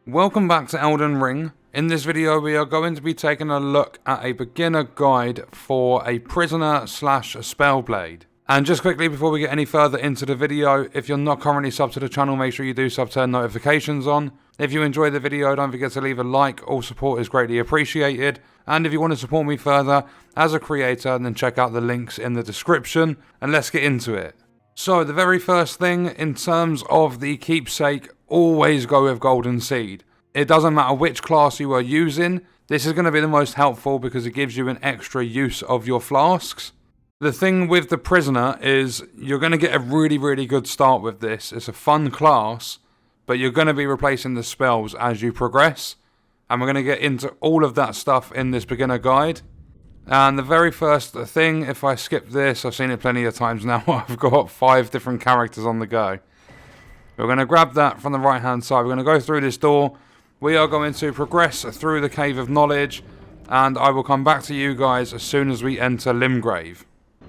Welcome back to Elden Ring. In this video we are going to be taking a look at a beginner guide for a prisoner slash spellblade. And just quickly before we get any further into the video, if you're not currently subbed to the channel, make sure you do sub, turn notifications on. If you enjoyed the video, don't forget to leave a like, all support is greatly appreciated. And if you want to support me further as a creator, then check out the links in the description and let's get into it. So the very first thing in terms of the keepsake, always go with golden seed. It doesn't matter which class you are using, this is going to be the most helpful because it gives you an extra use of your flasks. The thing with the prisoner is you're going to get a really good start with this. It's a fun class, but you're going to be replacing the spells as you progress. And we're going to get into all of that stuff in this beginner guide. And the very first thing, if I skip this, I've seen it plenty of times now, I've got 5 different characters on the go. We're going to grab that from the right hand side, we're going to go through this door, we are going to progress through the Cave of Knowledge, and I will come back to you guys as soon as we enter Limgrave.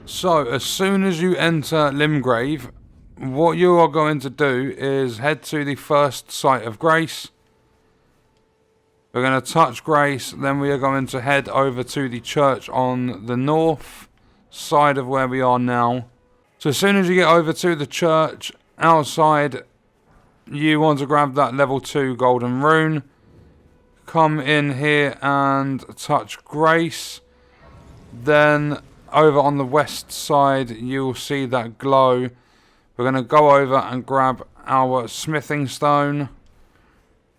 So, as soon as you enter Limgrave, what you are going to do is head to the first site of grace. We're going to touch grace, then we are going to head over to the church on the north side of where we are now. So as soon as you get over to the church, outside, you want to grab that level 2 golden rune. Come in here and touch grace. Then over on the west side, you'll see that glow. We're going to go over and grab our smithing stone.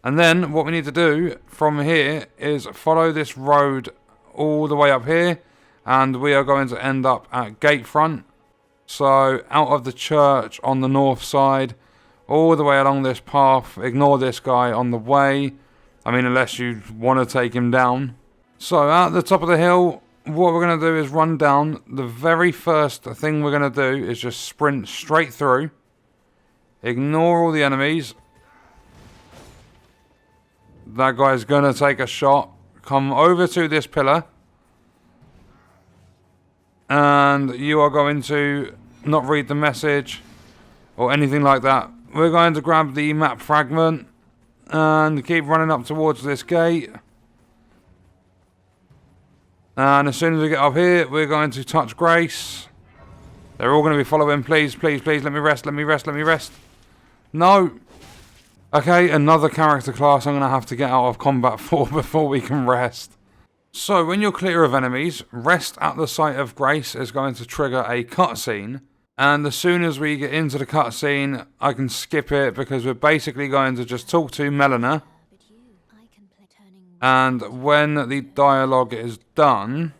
And then what we need to do from here is follow this road all the way up here. And we are going to end up at Gatefront. So out of the church on the north side, all the way along this path. Ignore this guy on the way. I mean, unless you want to take him down. So at the top of the hill, what we're going to do is run down. The very first thing we're going to do is just sprint straight through. Ignore all the enemies. That guy's going to take a shot. Come over to this pillar. And you are going to not read the message or anything like that. We're going to grab the map fragment and keep running up towards this gate. And as soon as we get up here, we're going to touch grace. They're all going to be following. Please, let me rest. No. Okay, another character class I'm going to have to get out of combat for before we can rest. So, when you're clear of enemies, rest at the site of grace is going to trigger a cutscene. And as soon as we get into the cutscene, I can skip it because we're basically going to just talk to Melina. And when the dialogue is done,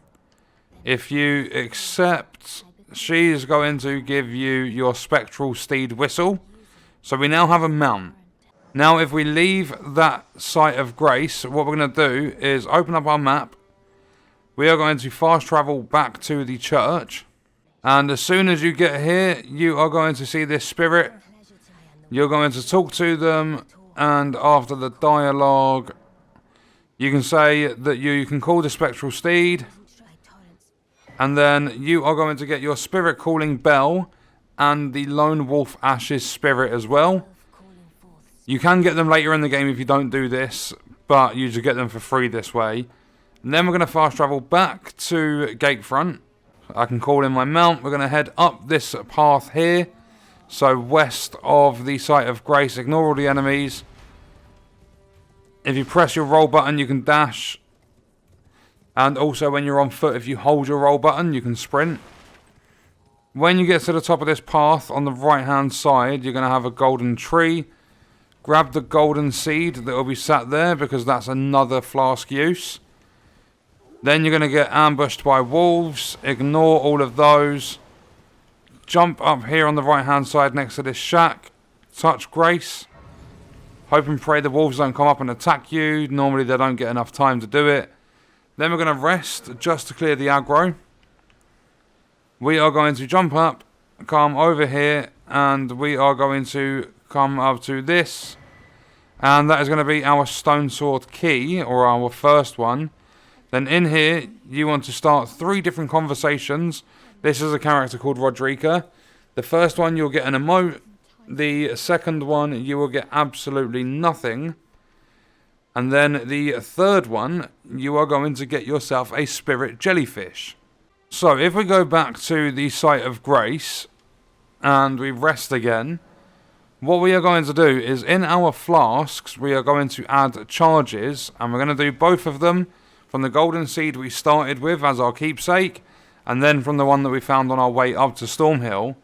if you accept, she's going to give you your spectral steed whistle. So we now have a mount. Now if we leave that site of grace, what we're going to do is open up our map. We are going to fast travel back to the church. And as soon as you get here, you are going to see this spirit. You're going to talk to them. And after the dialogue, you can say that you can call the spectral steed. And then you are going to get your spirit calling bell and the lone wolf ashes spirit as well. You can get them later in the game if you don't do this, but you just get them for free this way. And then we're going to fast travel back to Gatefront. I can call in my mount. We're going to head up this path here. So west of the site of grace. Ignore all the enemies. If you press your roll button, you can dash. And also when you're on foot, if you hold your roll button, you can sprint. When you get to the top of this path, on the right hand side, you're going to have a golden tree. Grab the golden seed that will be sat there because that's another flask use. Then you're going to get ambushed by wolves. Ignore all of those. Jump up here on the right hand side next to this shack. Touch grace. Hope and pray the wolves don't come up and attack you. Normally they don't get enough time to do it. Then we're going to rest just to clear the aggro. We are going to jump up, come over here, and we are going to come up to this. And that is going to be our stone sword key, or our first one. Then in here, you want to start 3 different conversations. This is a character called Roderika. The first one, you'll get an emote. The second one, you will get absolutely nothing. And then the third one, you are going to get yourself a spirit jellyfish. So if we go back to the site of grace and we rest again, what we are going to do is in our flasks, we are going to add charges, and we're going to do both of them from the golden seed we started with as our keepsake, and then from the one that we found on our way up to Stormhill.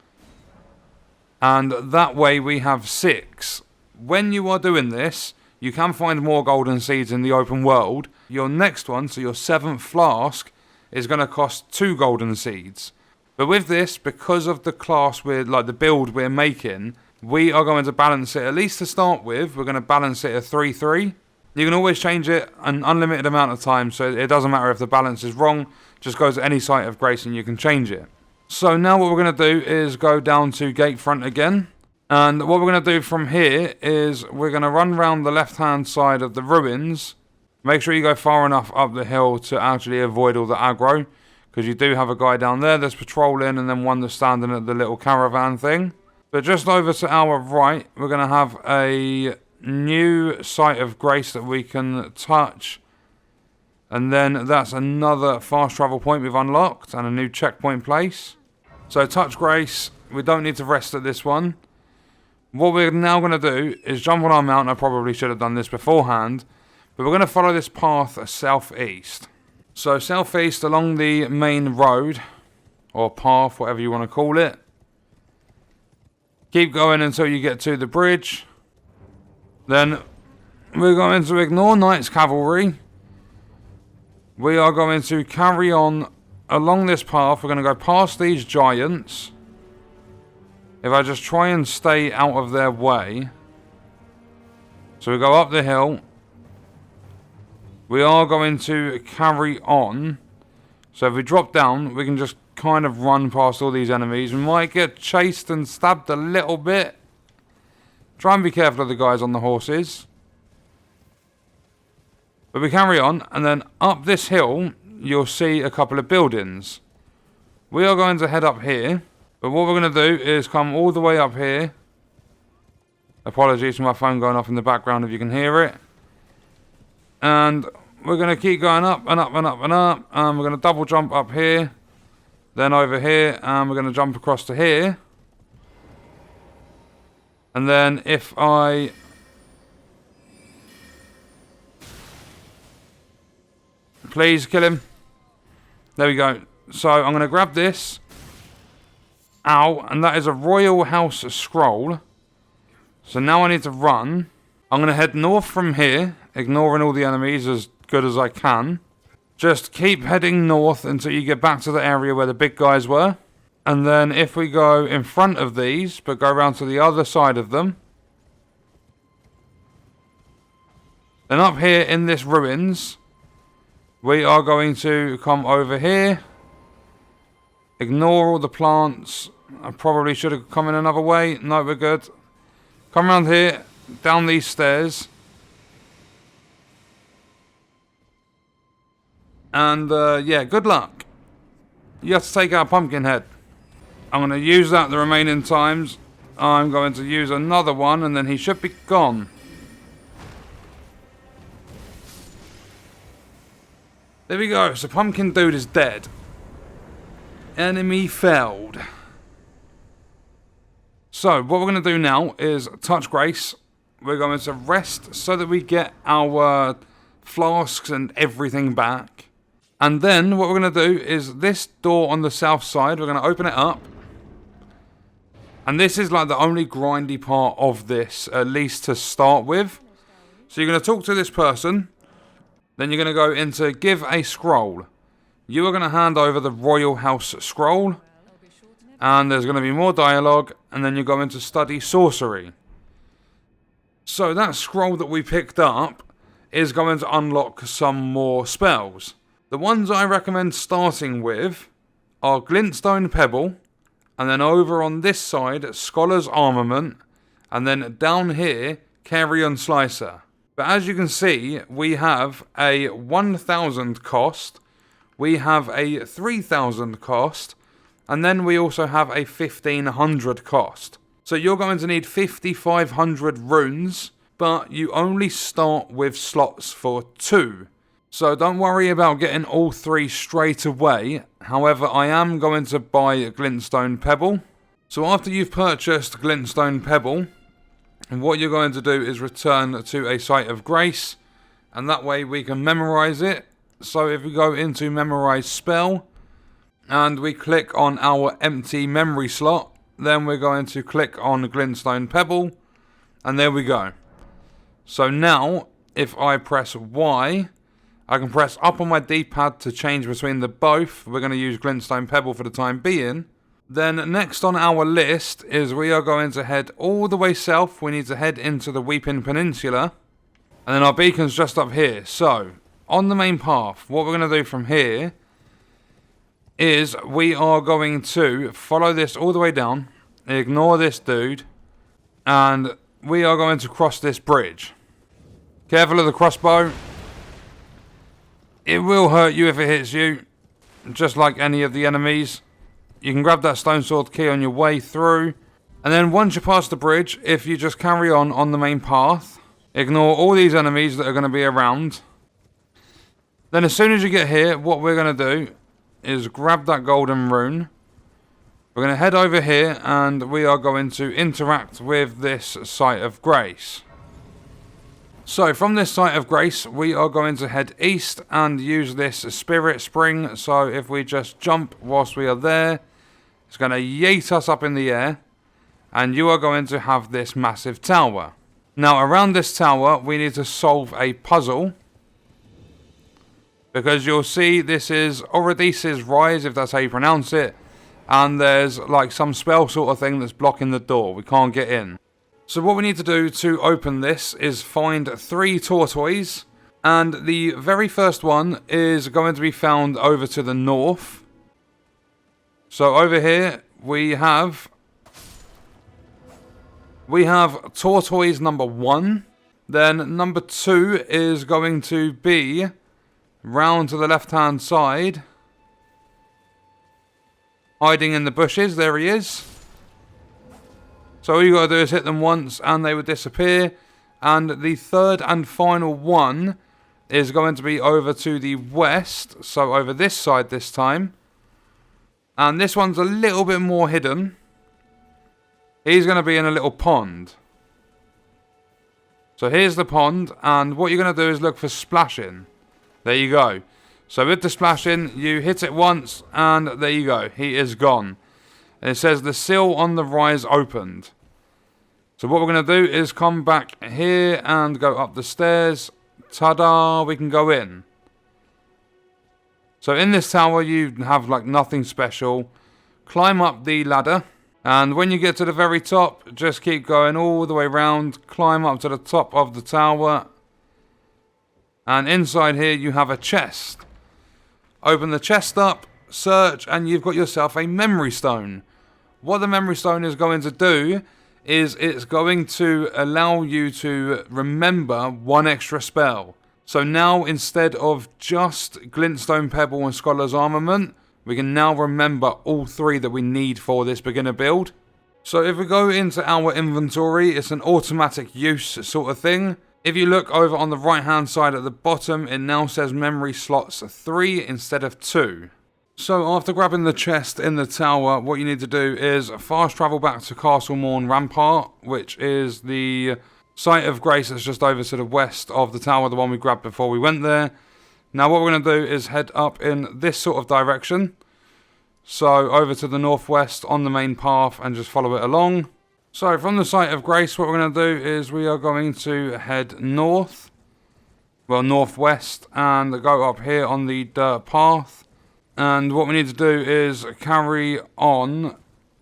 And that way we have 6. When you are doing this, you can find more golden seeds in the open world. Your next one, so your 7th flask, is going to cost 2 golden seeds. But with this, because of the class the build we're making, we are going to balance it, at least to start with, we're going to balance it at 3-3. You can always change it an unlimited amount of times, so it doesn't matter if the balance is wrong, just go to any site of grace and you can change it. So now what we're going to do is go down to Gatefront again. And what we're going to do from here is we're going to run round the left-hand side of the ruins. Make sure you go far enough up the hill to actually avoid all the aggro, because you do have a guy down there that's patrolling and then one that's standing at the little caravan thing. But just over to our right, we're going to have a new site of grace that we can touch. And then that's another fast travel point we've unlocked and a new checkpoint place. So touch grace, we don't need to rest at this one. What we're now going to do is jump on our mount. I probably should have done this beforehand. But we're going to follow this path southeast. So southeast along the main road, or path, whatever you want to call it. Keep going until you get to the bridge. Then we're going to ignore Knight's Cavalry. We are going to carry on along this path. We're going to go past these giants. If I just try and stay out of their way. So we go up the hill. We are going to carry on. So if we drop down, we can just kind of run past all these enemies. We might get chased and stabbed a little bit. Try and be careful of the guys on the horses. But we carry on, and then up this hill, you'll see a couple of buildings. We are going to head up here. But what we're going to do is come all the way up here. Apologies for my phone going off in the background if you can hear it. And we're going to keep going up and up and up and up. And we're going to double jump up here. Then over here. And we're going to jump across to here. And then if I... Please kill him. There we go. So I'm going to grab this. Ow, and that is a Royal House scroll. So now I need to run. I'm going to head north from here, ignoring all the enemies as good as I can. Just keep heading north until you get back to the area where the big guys were. And then if we go in front of these, but go around to the other side of them. Then up here in this ruins, we are going to come over here. Ignore all the plants. I probably should have come in another way. No, we're good. Come around here. Down these stairs. And, yeah, good luck. You have to take out Pumpkinhead. I'm going to use that the remaining times. I'm going to use another one, and then he should be gone. There we go. So Pumpkin Dude is dead. Enemy felled. So what we're going to do now is touch grace. We're going to rest so that we get our flasks and everything back. And then what we're going to do is this door on the south side, we're going to open it up. And this is like the only grindy part of this, at least to start with. So you're going to talk to this person. Then you're going to go into give a scroll. You are going to hand over the Royal House scroll. And there's going to be more dialogue. And then you go into study sorcery. So that scroll that we picked up is going to unlock some more spells. The ones I recommend starting with are Glintstone Pebble. And then over on this side, Scholar's Armament. And then down here, Carrion Slicer. But as you can see, we have a 1,000 cost. We have a 3,000 cost, and then we also have a 1,500 cost. So you're going to need 5,500 runes but you only start with slots for 2. So don't worry about getting all 3 straight away. However, I am going to buy a glintstone pebble. So after you've purchased glintstone pebble, what you're going to do is return to a site of grace, and that way we can memorize it. So if we go into memorize spell, and we click on our empty memory slot, then we're going to click on glintstone pebble, and there we go. So now, if I press Y, I can press up on my D-pad to change between the both. We're going to use glintstone pebble for the time being. Then next on our list is we are going to head all the way south. We need to head into the Weeping Peninsula. And then our beacon's just up here. So, on the main path, what we're going to do from here is we are going to follow this all the way down. Ignore this dude. And we are going to cross this bridge. Careful of the crossbow. It will hurt you if it hits you, just like any of the enemies. You can grab that stone sword key on your way through. And then once you pass the bridge, if you just carry on the main path, ignore all these enemies that are going to be around. Then as soon as you get here, what we're going to do is grab that golden rune. We're going to head over here and we are going to interact with this site of grace. So from this site of grace, we are going to head east and use this spirit spring. So if we just jump whilst we are there, it's going to yeet us up in the air. And you are going to have this massive tower. Now around this tower, we need to solve a puzzle. Because you'll see this is Roderika's Rise, if that's how you pronounce it. And there's like some spell sort of thing that's blocking the door. We can't get in. So what we need to do to open this is find 3 tortoises. And the very first one is going to be found over to the north. So over here we have tortoise number 1. Then number 2 is going to be round to the left hand side. Hiding in the bushes, there he is. So all you got to do is hit them once and they would disappear. And the third and final one is going to be over to the west. So over this side this time. And this one's a little bit more hidden. He's going to be in a little pond. So here's the pond. And what you're going to do is look for splashing. There you go. So with the splashing, you hit it once and there you go. He is gone. And it says the seal on the rise opened. So what we're going to do is come back here and go up the stairs. Ta-da! We can go in. So in this tower you have like nothing special. Climb up the ladder. And when you get to the very top, just keep going all the way around. Climb up to the top of the tower. And inside here you have a chest. Open the chest up. Search and you've got yourself a memory stone. What the memory stone is going to do is it's going to allow you to remember 1 extra spell. So now instead of just glintstone pebble and scholar's armament, we can now remember all 3 that we need for this beginner build. So if we go into our inventory, it's an automatic use sort of thing. If you look over on the right hand side at the bottom, it now says memory slots 3 instead of 2. So after grabbing the chest in the tower, what you need to do is fast travel back to Castle Morn Rampart, which is the site of grace that's just over to the west of the tower, the one we grabbed before we went there. Now what we're going to do is head up in this sort of direction. So over to the northwest on the main path and just follow it along. So from the site of grace, what we're going to do is we are going to head north. Well, northwest and go up here on the dirt path. And what we need to do is carry on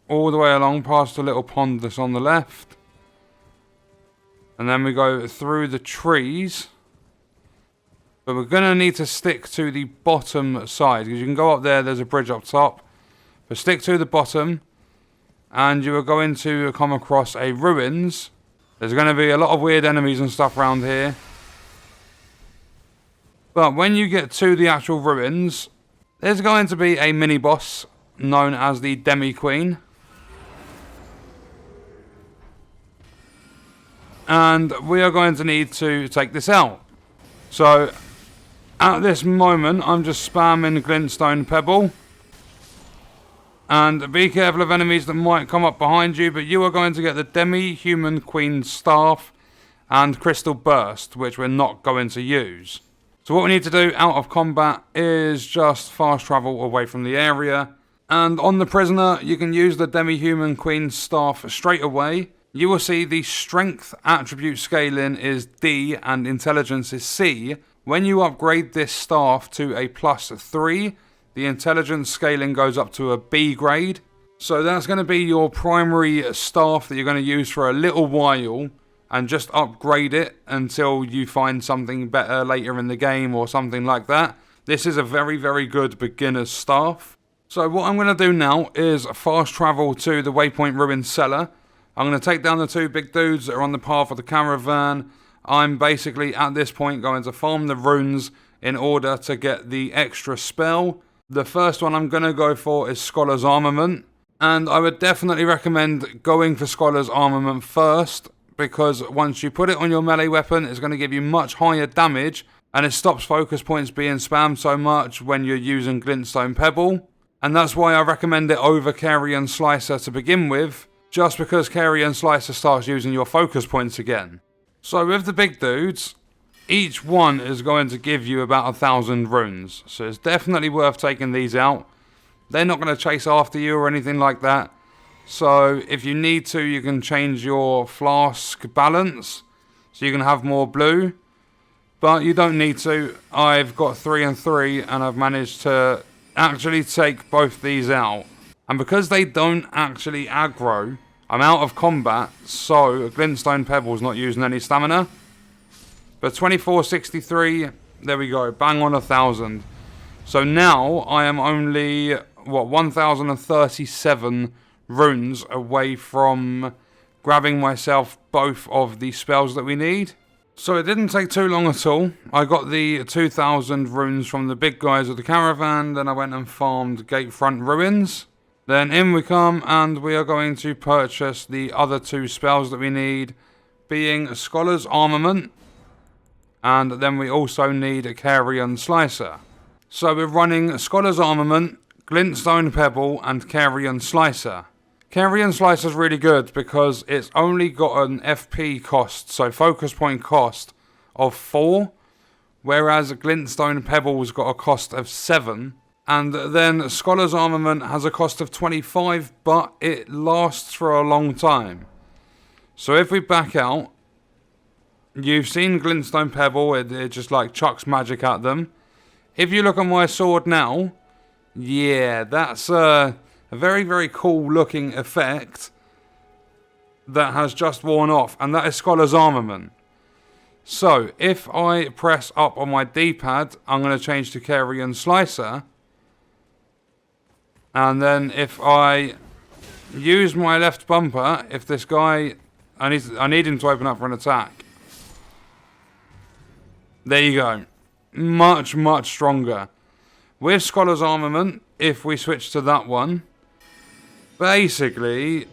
all the way along past the little pond that's on the left. And then we go through the trees. But we're going to need to stick to the bottom side. Because you can go up there, there's a bridge up top. But stick to the bottom. And you are going to come across a ruins. There's going to be a lot of weird enemies and stuff around here. But when you get to the actual ruins, there's going to be a mini-boss known as the Demi-Queen. And we are going to need to take this out. So at this moment, I'm just spamming Glintstone Pebble. And be careful of enemies that might come up behind you, but you are going to get the Demi-Human Queen Staff and Crystal Burst, which we're not going to use. So what we need to do out of combat is just fast travel away from the area. And on the prisoner, you can use the Demi-Human Queen Staff straight away. You will see the strength attribute scaling is D and intelligence is C. When you upgrade this staff to a +3, the intelligence scaling goes up to a B grade. So that's going to be your primary staff that you're going to use for a little while and just upgrade it until you find something better later in the game or something like that. This is a very, very good beginner's staff. So what I'm going to do now is fast travel to the Waypoint Ruin Cellar. I'm going to take down the 2 big dudes that are on the path of the caravan. I'm basically at this point going to farm the runes in order to get the extra spell. The first one I'm going to go for is Scholar's Armament. And I would definitely recommend going for Scholar's Armament first, because once you put it on your melee weapon, it's going to give you much higher damage, and it stops focus points being spammed so much when you're using Glintstone Pebble. And that's why I recommend it over Carrion Slicer to begin with, just because Carrion Slicer starts using your focus points again. So with the big dudes, each one is going to give you about 1,000 runes, so it's definitely worth taking these out. They're not going to chase after you or anything like that. So if you need to, you can change your flask balance so you can have more blue. But you don't need to. I've got 3 and 3 and I've managed to actually take both these out. And because they don't actually aggro, I'm out of combat, so Glintstone Pebble's not using any stamina. But 2463, there we go, bang on 1,000. So now I am only, 1,037 runes away from grabbing myself both of the spells that we need. So it didn't take too long at all. I got the 2,000 runes from the big guys of the caravan, then I went and farmed Gatefront Ruins. Then in we come, and we are going to purchase the other 2 spells that we need, being Scholar's Armament, and then we also need a Carrion Slicer. So we're running Scholar's Armament, Glintstone Pebble, and Carrion Slicer. Carrion Slicer is really good because it's only got an FP cost, so focus point cost, of 4, whereas Glintstone Pebble's got a cost of 7. And then Scholar's Armament has a cost of 25, but it lasts for a long time. So if we back out, you've seen Glintstone Pebble, it just like chucks magic at them. If you look at my sword now, yeah, that's a very, very cool looking effect that has just worn off, and that is Scholar's Armament. So if I press up on my D-pad, I'm going to change to Carrion Slicer. And then if I use my left bumper, if this guy, I need him to open up for an attack. There you go. Much, much stronger. With Scholar's Armament, if we switch to that one, basically,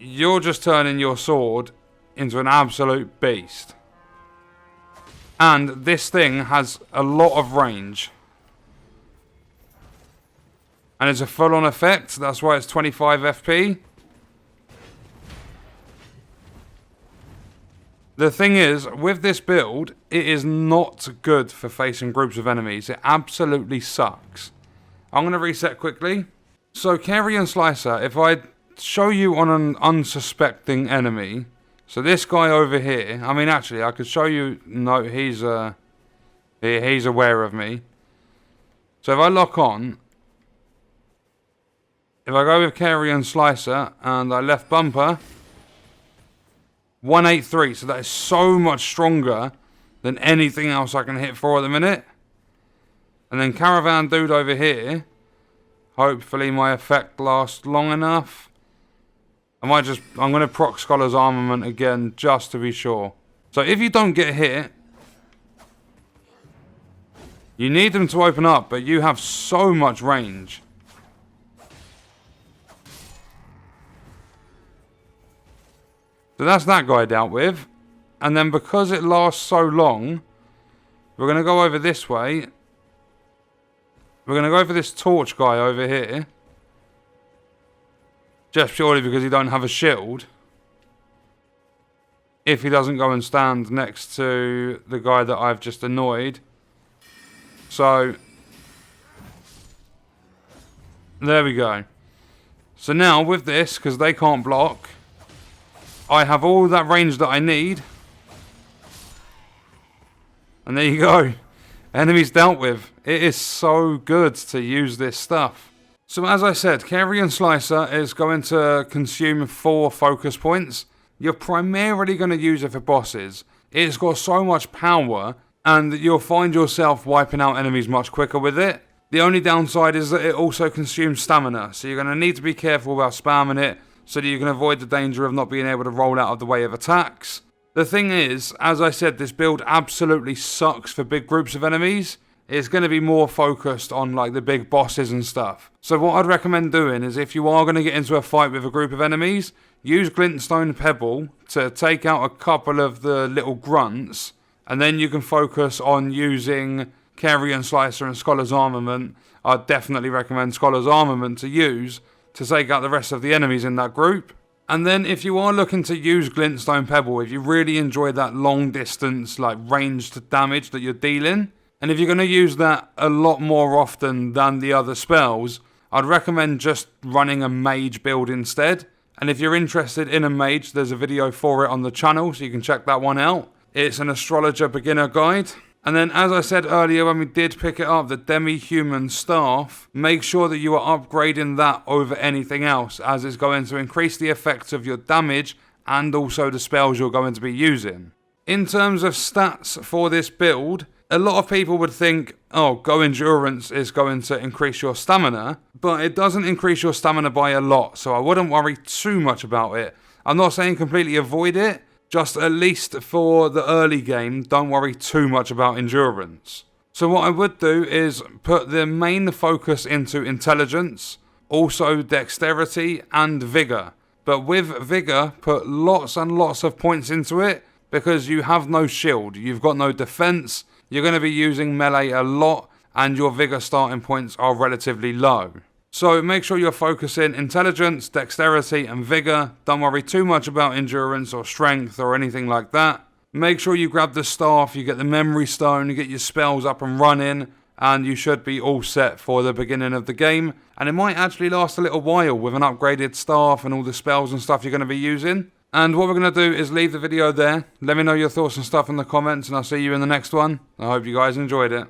you're just turning your sword into an absolute beast. And this thing has a lot of range. And it's a full-on effect, that's why it's 25 FP. The thing is, with this build, it is not good for facing groups of enemies. It absolutely sucks. I'm going to reset quickly. So, Carrion Slicer, if I show you on an unsuspecting enemy, so this guy over here, I mean, actually, I could show you, no, he's aware of me. So if I lock on, if I go with Carrion Slicer and I left bumper, 183, so that is so much stronger than anything else I can hit for at the minute. And then Caravan Dude over here, hopefully my effect lasts long enough. I'm going to proc Scholar's Armament again just to be sure. So if you don't get hit, you need them to open up, but you have so much range. So that's that guy dealt with. And then because it lasts so long, we're going to go over this way. We're going to go for this torch guy over here. Just purely because he don't have a shield. If he doesn't go and stand next to the guy that I've just annoyed. So, there we go. So now with this, because they can't block, I have all that range that I need. And there you go. Enemies dealt with. It is so good to use this stuff. So as I said, Carrion Slicer is going to consume 4 focus points. You're primarily going to use it for bosses. It's got so much power, and you'll find yourself wiping out enemies much quicker with it. The only downside is that it also consumes stamina, so you're going to need to be careful about spamming it, so that you can avoid the danger of not being able to roll out of the way of attacks. The thing is, as I said, this build absolutely sucks for big groups of enemies. It's going to be more focused on like the big bosses and stuff. So what I'd recommend doing is if you are going to get into a fight with a group of enemies, use Glintstone Pebble to take out a couple of the little grunts, and then you can focus on using Carrion Slicer and Scholar's Armament. I'd definitely recommend Scholar's Armament to use to take out the rest of the enemies in that group. And then if you are looking to use Glintstone Pebble, if you really enjoy that long distance, like ranged damage that you're dealing, and if you're going to use that a lot more often than the other spells, I'd recommend just running a mage build instead. And if you're interested in a mage, there's a video for it on the channel, so you can check that one out. It's an astrologer beginner guide. And then, as I said earlier when we did pick it up, the demi-human staff, make sure that you are upgrading that over anything else, as it's going to increase the effects of your damage and also the spells you're going to be using. In terms of stats for this build, a lot of people would think, oh, Go Endurance is going to increase your stamina, but it doesn't increase your stamina by a lot, so I wouldn't worry too much about it. I'm not saying completely avoid it, just at least for the early game, don't worry too much about endurance. So what I would do is put the main focus into intelligence, also dexterity and vigor. But with vigor, put lots and lots of points into it because you have no shield, you've got no defense, you're going to be using melee a lot and your vigor starting points are relatively low. So make sure you're focusing intelligence, dexterity and vigor. Don't worry too much about endurance or strength or anything like that. Make sure you grab the staff, you get the memory stone, you get your spells up and running, and you should be all set for the beginning of the game. And it might actually last a little while with an upgraded staff and all the spells and stuff you're going to be using. And what we're going to do is leave the video there. Let me know your thoughts and stuff in the comments, and I'll see you in the next one. I hope you guys enjoyed it.